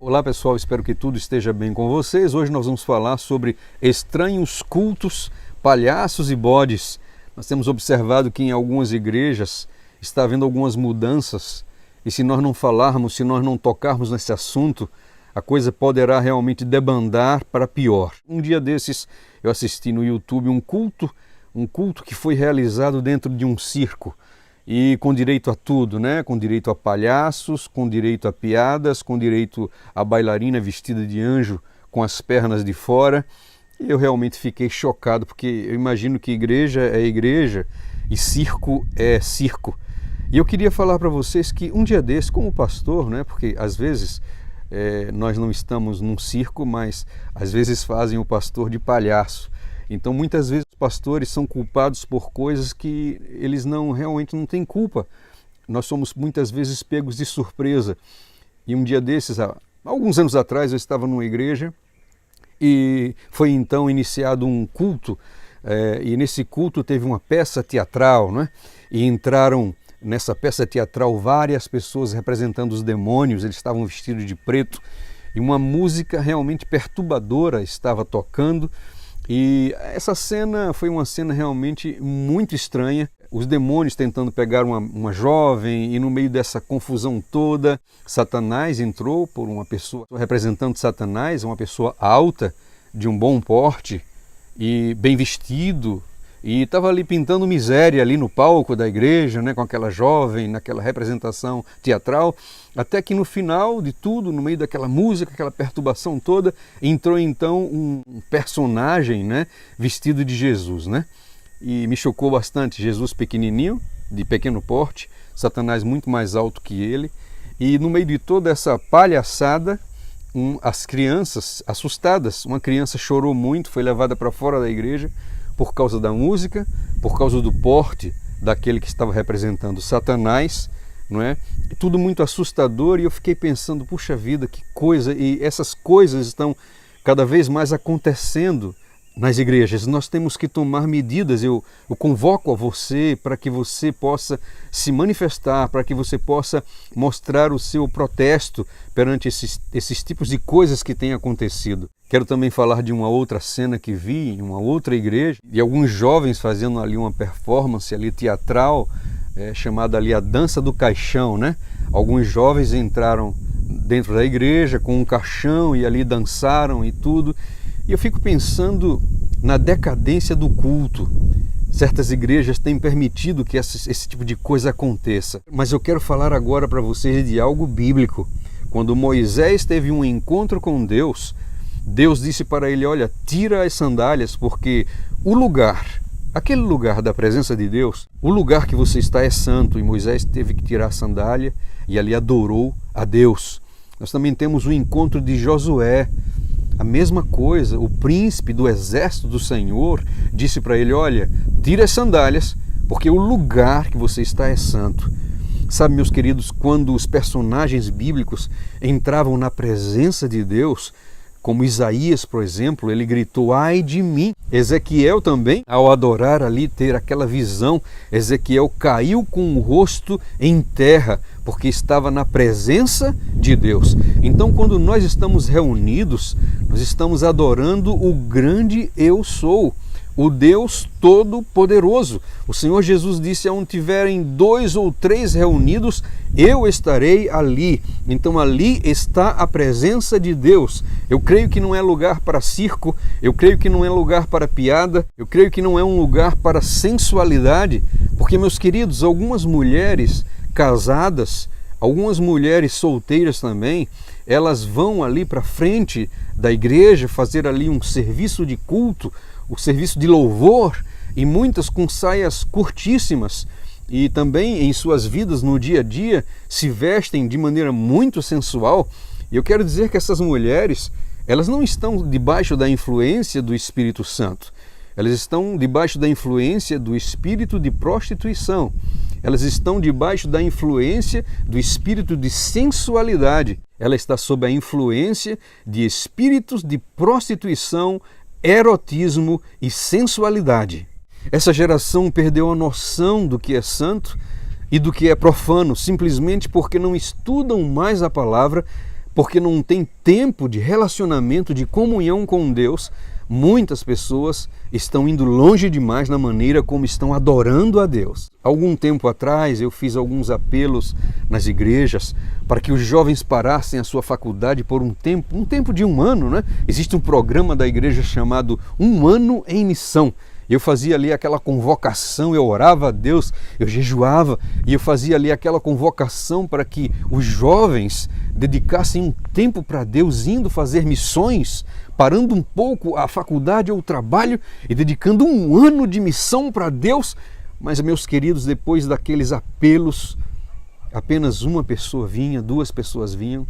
Olá pessoal, espero que tudo esteja bem com vocês. Hoje nós vamos falar sobre estranhos cultos, palhaços e bodes. Nós temos observado que em algumas igrejas está havendo algumas mudanças e se nós não falarmos, se nós não tocarmos nesse assunto, a coisa poderá realmente debandar para pior. Um dia desses eu assisti no YouTube um culto que foi realizado dentro de um circo. E com direito a tudo, né? Com direito a palhaços, com direito a piadas, com direito a bailarina vestida de anjo com as pernas de fora. E eu realmente fiquei chocado, porque eu imagino que igreja é igreja e circo é circo. E eu queria falar para vocês que um dia desse, como pastor, né? Porque às vezes nós não estamos num circo, mas às vezes fazem o pastor de palhaço. Então muitas vezes os pastores são culpados por coisas que eles realmente não têm culpa. Nós somos muitas vezes pegos de surpresa. E um dia desses, há alguns anos atrás, eu estava numa igreja e foi então iniciado um culto. E nesse culto teve uma peça teatral, né? E entraram nessa peça teatral várias pessoas representando os demônios. Eles estavam vestidos de preto e uma música realmente perturbadora estava tocando. E essa cena foi uma cena realmente muito estranha. Os demônios tentando pegar uma jovem e no meio dessa confusão toda, Satanás entrou por uma pessoa representando Satanás, uma pessoa alta, de um bom porte e bem vestido. E estava ali pintando miséria ali no palco da igreja, né, com aquela jovem, naquela representação teatral, até que no final de tudo, no meio daquela música, aquela perturbação toda, entrou então um personagem, né, vestido de Jesus, né? E me chocou bastante, Jesus pequenininho, de pequeno porte, Satanás muito mais alto que ele, e no meio de toda essa palhaçada, as crianças assustadas, uma criança chorou muito, foi levada para fora da igreja, por causa da música, por causa do porte daquele que estava representando Satanás, não é? Tudo muito assustador e eu fiquei pensando, puxa vida, que coisa, e essas coisas estão cada vez mais acontecendo nas igrejas. Nós temos que tomar medidas. Eu convoco a você para que você possa se manifestar, para que você possa mostrar o seu protesto perante esses tipos de coisas que têm acontecido. Quero também falar de uma outra cena que vi em uma outra igreja, e alguns jovens fazendo ali uma performance ali teatral, chamada ali a dança do caixão, né? Alguns jovens entraram dentro da igreja com um caixão e ali dançaram e tudo. E eu fico pensando na decadência do culto. Certas igrejas têm permitido que esse tipo de coisa aconteça. Mas eu quero falar agora para vocês de algo bíblico. Quando Moisés teve um encontro com Deus, Deus disse para ele, olha, tira as sandálias, porque o lugar, aquele lugar da presença de Deus, o lugar que você está é santo. E Moisés teve que tirar a sandália e ali adorou a Deus. Nós também temos o encontro de Josué. A mesma coisa, o príncipe do exército do Senhor disse para ele, olha, tira as sandálias, porque o lugar que você está é santo. Sabe, meus queridos, quando os personagens bíblicos entravam na presença de Deus, como Isaías, por exemplo, ele gritou, ai de mim. Ezequiel também, ao adorar ali, ter aquela visão, Ezequiel caiu com o rosto em terra, porque estava na presença de Deus. Então, quando nós estamos reunidos, nós estamos adorando o grande Eu Sou, o Deus Todo-Poderoso. O Senhor Jesus disse, onde tiverem 2 ou 3 reunidos, eu estarei ali. Então ali está a presença de Deus. Eu creio que não é lugar para circo, eu creio que não é lugar para piada, eu creio que não é um lugar para sensualidade, porque, meus queridos, algumas mulheres casadas, algumas mulheres solteiras também, elas vão ali para frente da igreja fazer ali um serviço de culto, o serviço de louvor, e muitas com saias curtíssimas, e também em suas vidas no dia a dia se vestem de maneira muito sensual. E eu quero dizer que essas mulheres, elas não estão debaixo da influência do Espírito Santo, elas estão debaixo da influência do espírito de prostituição, elas estão debaixo da influência do espírito de sensualidade, ela está sob a influência de espíritos de prostituição, erotismo e sensualidade. Essa geração perdeu a noção do que é santo e do que é profano, simplesmente porque não estudam mais a palavra porque não tem tempo de relacionamento, de comunhão com Deus, muitas pessoas estão indo longe demais na maneira como estão adorando a Deus. Algum tempo atrás eu fiz alguns apelos nas igrejas para que os jovens parassem a sua faculdade por um tempo de 1 ano, né? Existe um programa da igreja chamado 1 Ano em Missão. Eu fazia ali aquela convocação, eu orava a Deus, eu jejuava e eu fazia ali aquela convocação para que os jovens dedicassem um tempo para Deus, indo fazer missões, parando um pouco a faculdade ou o trabalho e dedicando 1 ano de missão para Deus. Mas, meus queridos, depois daqueles apelos, apenas uma pessoa vinha, 2 pessoas vinham,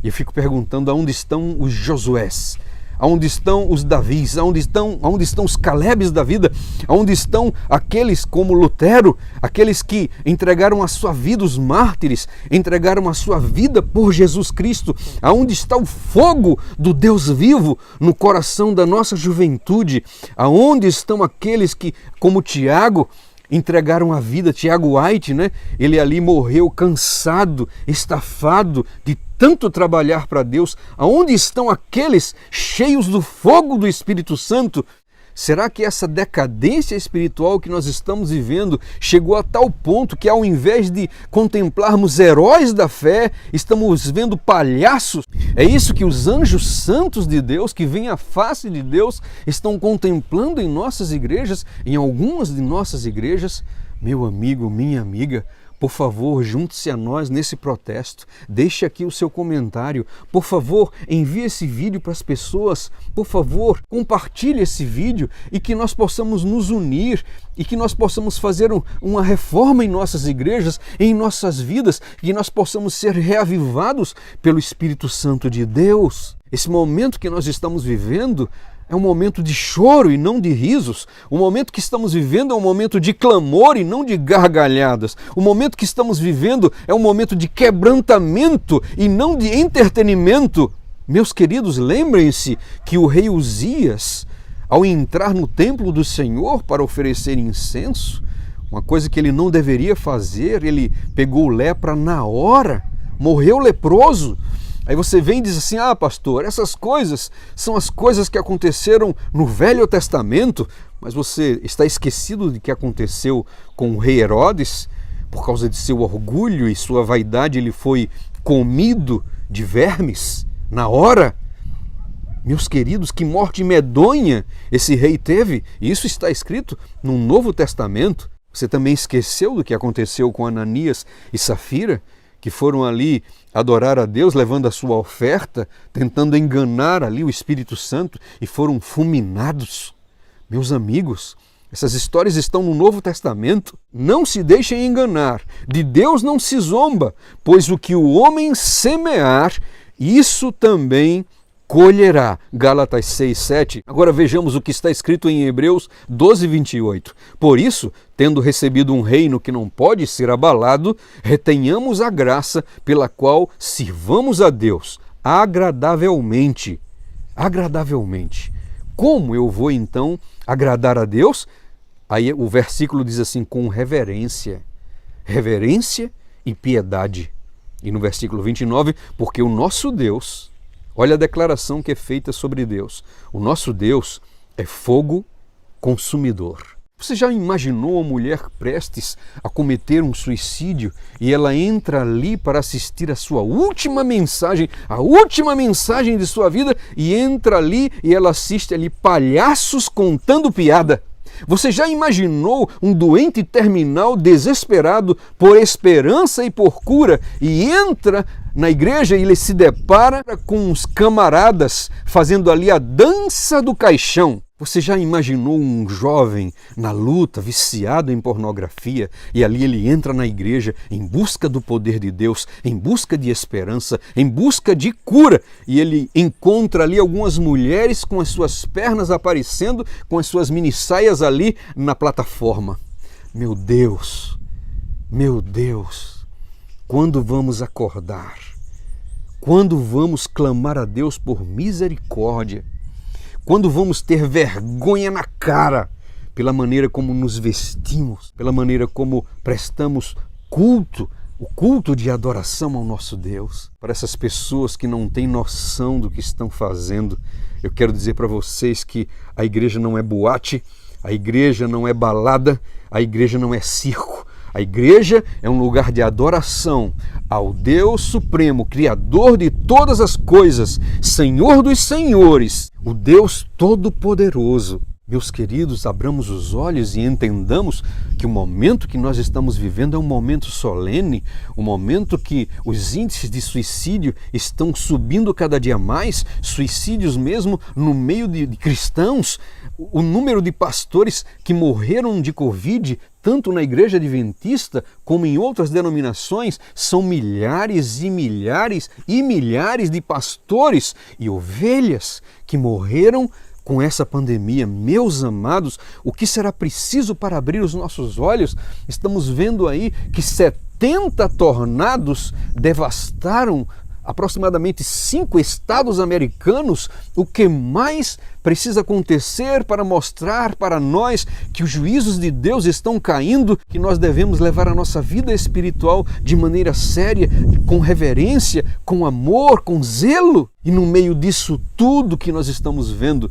e eu fico perguntando aonde estão os Josués, aonde estão os Davis, aonde estão os Calebes da vida, aonde estão aqueles como Lutero, aqueles que entregaram a sua vida, os mártires, entregaram a sua vida por Jesus Cristo, aonde está o fogo do Deus vivo no coração da nossa juventude, aonde estão aqueles que, como Tiago, entregaram a vida, Tiago White, né? Ele ali morreu cansado, estafado de tanto trabalhar para Deus. Aonde estão aqueles cheios do fogo do Espírito Santo? Será que essa decadência espiritual que nós estamos vivendo chegou a tal ponto que, ao invés de contemplarmos heróis da fé, estamos vendo palhaços? É isso que os anjos santos de Deus, que veem a face de Deus, estão contemplando em nossas igrejas, em algumas de nossas igrejas. Meu amigo, minha amiga, por favor, junte-se a nós nesse protesto. Deixe aqui o seu comentário. Por favor, envie esse vídeo para as pessoas. Por favor, compartilhe esse vídeo e que nós possamos nos unir e que nós possamos fazer uma reforma em nossas igrejas, em nossas vidas, e que nós possamos ser reavivados pelo Espírito Santo de Deus. Esse momento que nós estamos vivendo é um momento de choro e não de risos. O momento que estamos vivendo é um momento de clamor e não de gargalhadas. O momento que estamos vivendo é um momento de quebrantamento e não de entretenimento. Meus queridos, lembrem-se que o rei Uzias, ao entrar no templo do Senhor para oferecer incenso, uma coisa que ele não deveria fazer, ele pegou lepra na hora, morreu leproso. Aí você vem e diz assim: ah, pastor, essas coisas são as coisas que aconteceram no Velho Testamento, mas você está esquecido de que aconteceu com o rei Herodes. Por causa de seu orgulho e sua vaidade, ele foi comido de vermes na hora. Meus queridos, que morte medonha esse rei teve, e isso está escrito no Novo Testamento. Você também esqueceu do que aconteceu com Ananias e Safira, que foram ali adorar a Deus, levando a sua oferta, tentando enganar ali o Espírito Santo e foram fulminados. Meus amigos, essas histórias estão no Novo Testamento. Não se deixem enganar, de Deus não se zomba, pois o que o homem semear, isso também colherá. Gálatas 6:7. Agora vejamos o que está escrito em Hebreus 12:28. Por isso, tendo recebido um reino que não pode ser abalado, retenhamos a graça pela qual sirvamos a Deus agradavelmente. Agradavelmente. Como eu vou então agradar a Deus? Aí o versículo diz assim: com reverência. Reverência e piedade. E no versículo 29, porque o nosso Deus, olha a declaração que é feita sobre Deus. O nosso Deus é fogo consumidor. Você já imaginou uma mulher prestes a cometer um suicídio e ela entra ali para assistir a sua última mensagem, a última mensagem de sua vida, e entra ali e ela assiste ali palhaços contando piada? Você já imaginou um doente terminal desesperado por esperança e por cura e entra na igreja e ele se depara com os camaradas fazendo ali a dança do caixão? Você já imaginou um jovem na luta, viciado em pornografia, e ali ele entra na igreja em busca do poder de Deus, em busca de esperança, em busca de cura, e ele encontra ali algumas mulheres com as suas pernas aparecendo, com as suas minissaias ali na plataforma? Meu Deus, quando vamos acordar? Quando vamos clamar a Deus por misericórdia? Quando vamos ter vergonha na cara pela maneira como nos vestimos, pela maneira como prestamos culto, o culto de adoração ao nosso Deus. Para essas pessoas que não têm noção do que estão fazendo, eu quero dizer para vocês que a igreja não é boate, a igreja não é balada, a igreja não é circo. A igreja é um lugar de adoração ao Deus Supremo, Criador de todas as coisas, Senhor dos senhores, o Deus Todo-Poderoso. Meus queridos, abramos os olhos e entendamos que o momento que nós estamos vivendo é um momento solene, um momento que os índices de suicídio estão subindo cada dia mais, suicídios mesmo no meio de cristãos. O número de pastores que morreram de Covid, tanto na igreja adventista como em outras denominações, são milhares e milhares e milhares de pastores e ovelhas que morreram com essa pandemia. Meus amados, o que será preciso para abrir os nossos olhos? Estamos vendo aí que 70 tornados devastaram aproximadamente 5 estados americanos. O que mais precisa acontecer para mostrar para nós que os juízos de Deus estão caindo, que nós devemos levar a nossa vida espiritual de maneira séria, com reverência, com amor, com zelo? E no meio disso tudo que nós estamos vendo,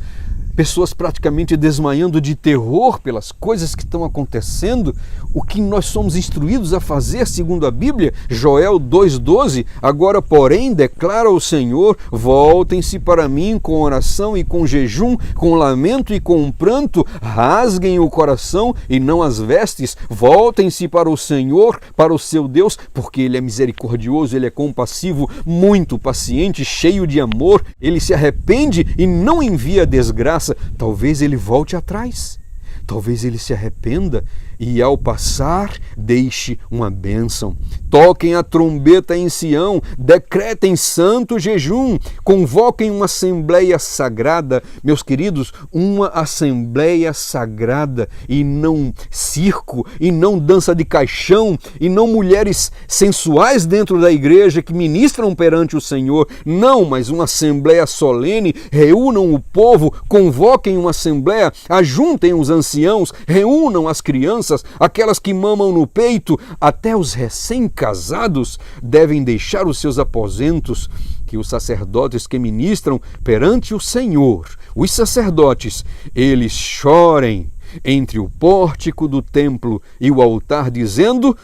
pessoas praticamente desmaiando de terror pelas coisas que estão acontecendo, o que nós somos instruídos a fazer segundo a Bíblia, Joel 2,12, agora porém declara o Senhor, voltem-se para mim com oração e com jejum, com lamento e com pranto, rasguem o coração e não as vestes, voltem-se para o Senhor, para o seu Deus, porque Ele é misericordioso, Ele é compassivo, muito paciente, cheio de amor, Ele se arrepende e não envia desgraça. Talvez ele volte atrás, talvez ele se arrependa e ao passar deixe uma bênção. Toquem a trombeta em Sião, decretem santo jejum, convoquem uma assembleia sagrada, meus queridos, uma assembleia sagrada e não circo, e não dança de caixão, e não mulheres sensuais dentro da igreja que ministram perante o Senhor, não, mas uma assembleia solene. Reúnam o povo, convoquem uma assembleia, ajuntem os anciãos, reúnam as crianças, aquelas que mamam no peito, até os recém-casados devem deixar os seus aposentos, que os sacerdotes que ministram perante o Senhor, os sacerdotes, eles chorem entre o pórtico do templo e o altar, dizendo: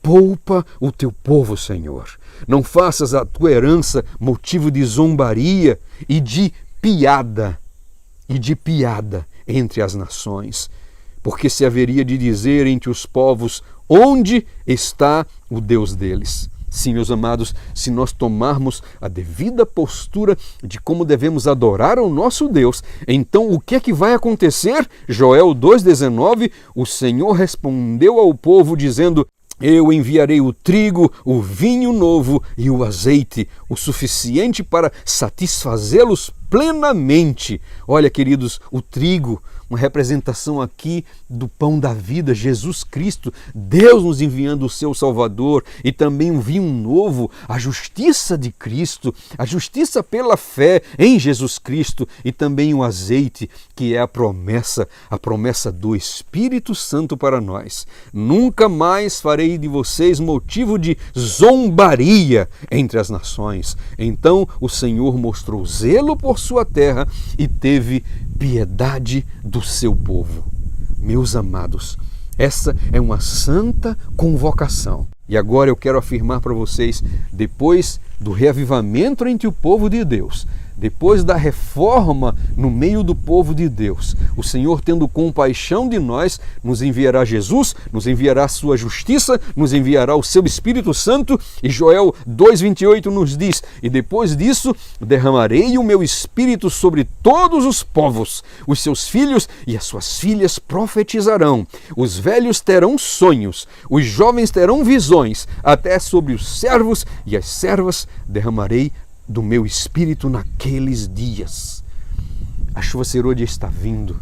poupa o teu povo, Senhor. Não faças a tua herança motivo de zombaria e de piada entre as nações. Porque se haveria de dizer entre os povos: onde está o Deus deles? Sim, meus amados, se nós tomarmos a devida postura de como devemos adorar o nosso Deus, então o que é que vai acontecer? Joel 2,19, o Senhor respondeu ao povo dizendo: eu enviarei o trigo, o vinho novo e o azeite, o suficiente para satisfazê-los plenamente. Olha, queridos, o trigo, uma representação aqui do pão da vida, Jesus Cristo, Deus nos enviando o seu Salvador, e também um vinho novo, a justiça de Cristo, a justiça pela fé em Jesus Cristo, e também o azeite, que é a promessa do Espírito Santo para nós. Nunca mais farei de vocês motivo de zombaria entre as nações. Então o Senhor mostrou zelo por sua terra e teve piedade do seu povo. Meus amados, essa é uma santa convocação. E agora eu quero afirmar para vocês, depois do reavivamento entre o povo de Deus, depois da reforma no meio do povo de Deus, o Senhor, tendo compaixão de nós, nos enviará Jesus, nos enviará a sua justiça, nos enviará o seu Espírito Santo, e Joel 2,28 nos diz: e depois disso derramarei o meu Espírito sobre todos os povos, os seus filhos e as suas filhas profetizarão, os velhos terão sonhos, os jovens terão visões, até sobre os servos e as servas derramarei do meu Espírito naqueles dias. A chuva serôdia está vindo.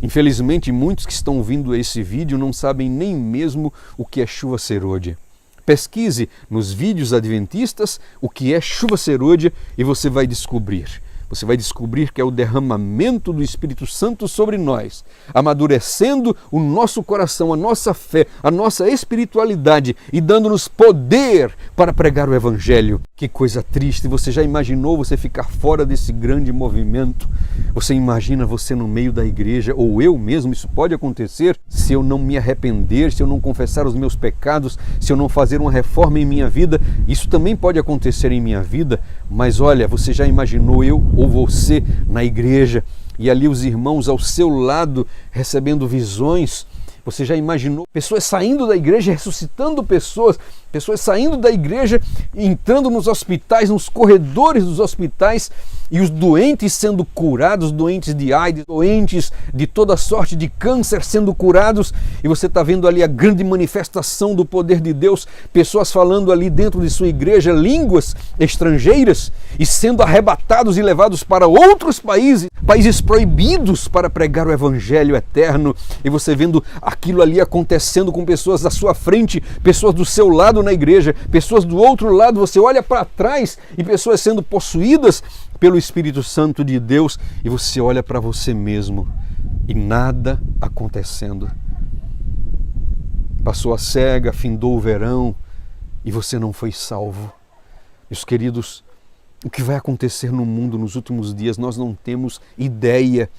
Infelizmente, muitos que estão ouvindo esse vídeo não sabem nem mesmo o que é chuva serôdia. Pesquise nos vídeos adventistas o que é chuva serôdia e você vai descobrir. você vai descobrir que é o derramamento do Espírito Santo sobre nós, amadurecendo o nosso coração, a nossa fé, a nossa espiritualidade e dando-nos poder para pregar o Evangelho. Que coisa triste! Você já imaginou você ficar fora desse grande movimento? Você imagina você no meio da igreja, ou eu mesmo, isso pode acontecer se eu não me arrepender, se eu não confessar os meus pecados, se eu não fazer uma reforma em minha vida. Isso também pode acontecer em minha vida, mas olha, você já imaginou eu ou você na igreja e ali os irmãos ao seu lado recebendo visões? Você já imaginou pessoas saindo da igreja, ressuscitando pessoas saindo da igreja, entrando nos hospitais, nos corredores dos hospitais, e os doentes sendo curados, doentes de AIDS, doentes de toda sorte de câncer sendo curados, e você está vendo ali a grande manifestação do poder de Deus, pessoas falando ali dentro de sua igreja línguas estrangeiras e sendo arrebatados e levados para outros países proibidos para pregar o Evangelho eterno, e você vendo aquilo ali acontecendo com pessoas à sua frente, pessoas do seu lado na igreja, pessoas do outro lado, você olha para trás e pessoas sendo possuídas pelo Espírito Santo de Deus, e você olha para você mesmo e nada acontecendo. Passou a cega, findou o verão e você não foi salvo. Meus queridos, o que vai acontecer no mundo nos últimos dias nós não temos ideia,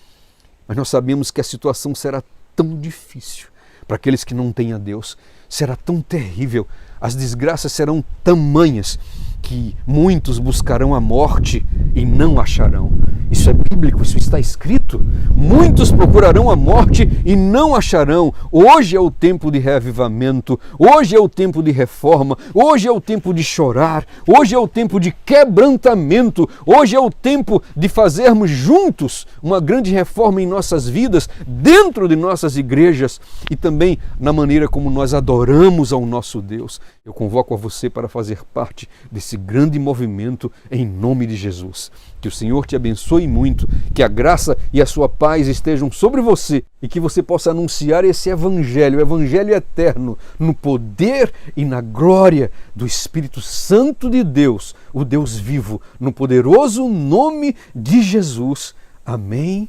mas nós sabemos que a situação será tão difícil para aqueles que não têm a Deus, será tão terrível, as desgraças serão tamanhas que muitos buscarão a morte e não acharão. Isso é bíblico, isso está escrito. Muitos procurarão a morte e não acharão. Hoje é o tempo de reavivamento, hoje é o tempo de reforma, hoje é o tempo de chorar, hoje é o tempo de quebrantamento, hoje é o tempo de fazermos juntos uma grande reforma em nossas vidas, dentro de nossas igrejas e também na maneira como nós adoramos ao nosso Deus. Eu convoco a você para fazer parte desse grande movimento em nome de Jesus. Que o Senhor te abençoe muito, que a graça e a sua paz estejam sobre você e que você possa anunciar esse Evangelho, o Evangelho eterno, no poder e na glória do Espírito Santo de Deus, o Deus vivo, no poderoso nome de Jesus. Amém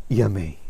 e amém.